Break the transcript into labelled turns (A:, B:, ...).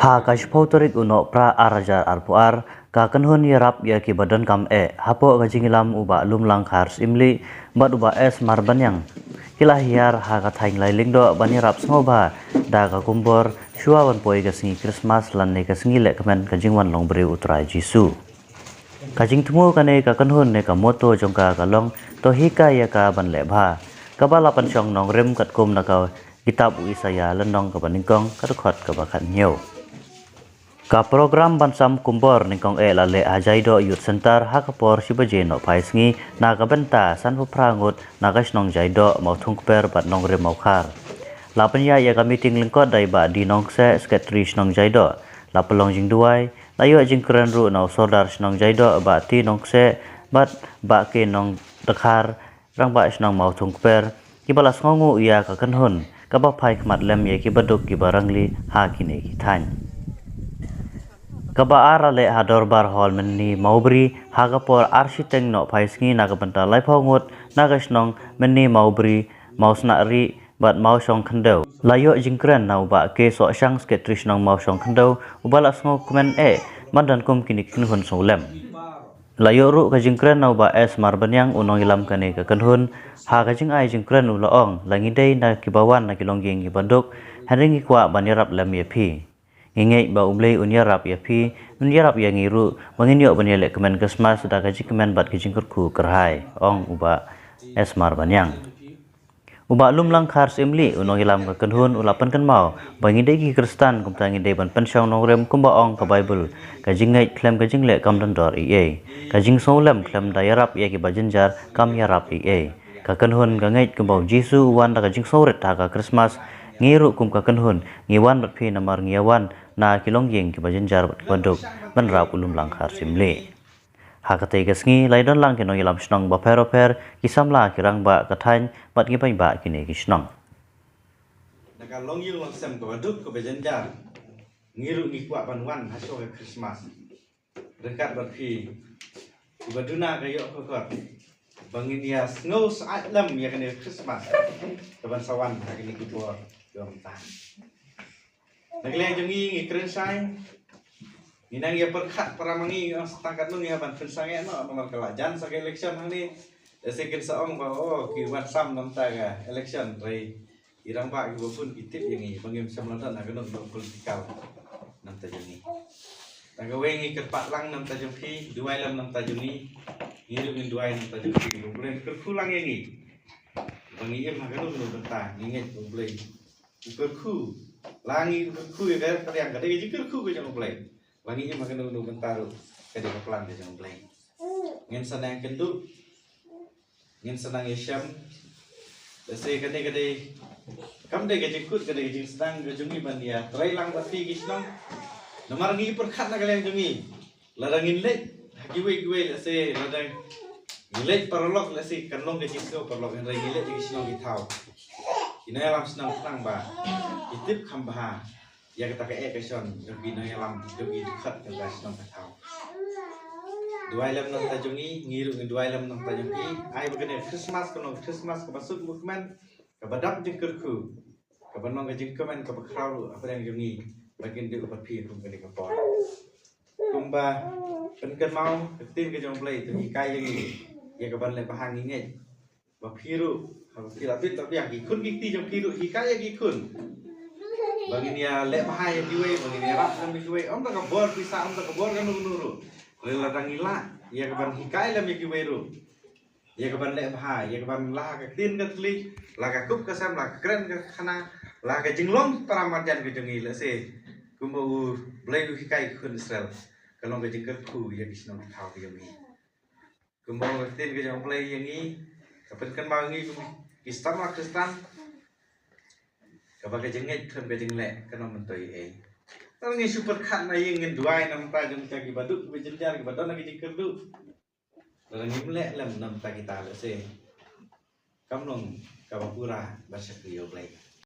A: Ha kashpautorik uno pra arajar arpuar ka kanhun yarap ya ki badan kam hapo gajingilam uba lumlang khars imli bat uba es marbanyang kila hiar ha ka thaing lai lingdo banirap smoba da ka kumbor shuawan poi ka singi Christmas lan ne ka singi le kamen kajingwan longbri utrai Jisu kajing tumu kane ka kanhun ne ka moto jongka ka long to hika ya ka ban le bha ka bala pan chong nong rem kat kum na ka kitab Isaya lenong ka baningkong ka khot ka bakhan nyo ka program bansam kumbor ningkong lale hajaido youth center hakapor sibaje no paisngi na ka benta san prangut na kasnong jaido mauthung per bat nong re maukhar lapanya ya ka meeting lingkot dai ba di nong se sketris nong jaido lapalong jing duai layo jing kran ru no sodar snong jaido ba ti nong se bat ba ke nong dakhar rang ba snong mauthung per kibalas ngongu ya ka kanhun ka ba phai khmat lem ye ki baduk ki barangli ha kine ki than kaba arale hador bar hall menni maubri hagapor architect no phaisngi nagabanta laiphongut nagasnong menni maubri mausna ri bat mausong khandau layo jingkran nau ba ke so sang sketris nong mausong khandau ubala sngo kumen mandan kum kini kinhun solem layo ru ka jingkran nau ba es marbanyang unong ilam kane ka kanhun ha ka jing ai jingkran ulaong langidei na kibawan na kilongging ibanduk haringi kwa banirap lam yepi ingei ba umlei unyarap ya pi unyarap ya ngiru manginyo banyele kemen Christmas da kaji kemen bat kijingkurku kerhai ong uba esmar banyang uba lumlang khars imli unong ilam ka kanhun ulapan kan mau bangidei ki Kristan kumta ngidei ban pensyong nongrem kumba ong ka Bible kajingei klem kajingle kam dandor kajing solem klem dayarap ya ki bajenjar kam yarap ka kanhun ka ngeit kumba Jisu wan da kajing soret ha ka Christmas ngiru kum ka kanhun ngiwan bat phi namar ngiawan na kilongging ki bajenjar bat baduk banrap ulum lang khar simle hakate gasngi laidon lang kinong ilam snong ba peroper kisamla kirang ba kathain bat ngi pai ba kine ki snong
B: naka longyung lang sem ko baduk ko bajenjar ngiru ni kwa banwan haso ke Christmas dekat bat phi baduna kayo ko bangin ya snow saat lam ya kene Christmas teban sawan kini kupor dom tan nagleng jongi ngi krensai minang ya perkhat para mangi setangkat nun ya ban krensai no nomor kelajan sa election hani sekin saong ba ki wat sam nam ta ga election rei irang ba ki bopun kitip yangi bangim sam lantan na gunung politikal nam ta jongi taga wengi kerpat lang nam ta jongi duai lam nam ta jongi ngiru min duai nam ta jongi bulen kerkulang yangi bangi em ha gunung nun ta nginget bulen kerku langi kerku ya kan yang gede ji kerku ke jang bulen bangi em ha gunung nun taru ke de plan de jang bulen ngin sanang kendu ngin sanang yesham dese gede kam de ge kut gede jing sedang ge jungi ban ya trai lang pati gisnong nomor ngi perkhat na kalian jungi larangin le giwe dese ladang ngilek parolok lesi kanlong ge jingso parolok en ngilek ge gisnong gi thau ina lam senang senang ba itip khamba ya kita ke son jogi na lam jogi dekat ke gisnong ka thau duai lam nang tajungi ngiru ngi duai lam nang tajungi ai begene Christmas kono Christmas ka masuk movement ka badap jingkerku ka banong ge jingkemen ka bakrau apa yang jungi bagian de upat pi kum gede ka por kumba penken mau tin ke jong play tu ikai yangi ya ka ban le bahang nge ba phiru ha philapit tapi yang ikun gikti jong phiru ikai ya gikun bangin ya le bahai diwe bangin ya rap nam diwe om ta ka bor pisa om ta ka bor kan nuru le ladang ila ya ka ban ikai lam diwe ru ya ka ban le bahai ya ka ban la ka tin ka tli la ka kup ka sam la kren ka khana la ka jinglong paramarjan ke jongi le se kumbu blai du ikai kun Israel kalong ka jingker ku ya kisnong thau ke yomi kumbu tin ke jong blai yangi kapan kan bangi Islam Kristan kapan ke jenget kan ke jengle kan mentoi kalau ni super khat na yeng duai nam ta jong ta ki baduk be jenjar ki badon ki jingker du kalau ni mlek lam nam ta kita le se kamnong ka bapura basyak yo blai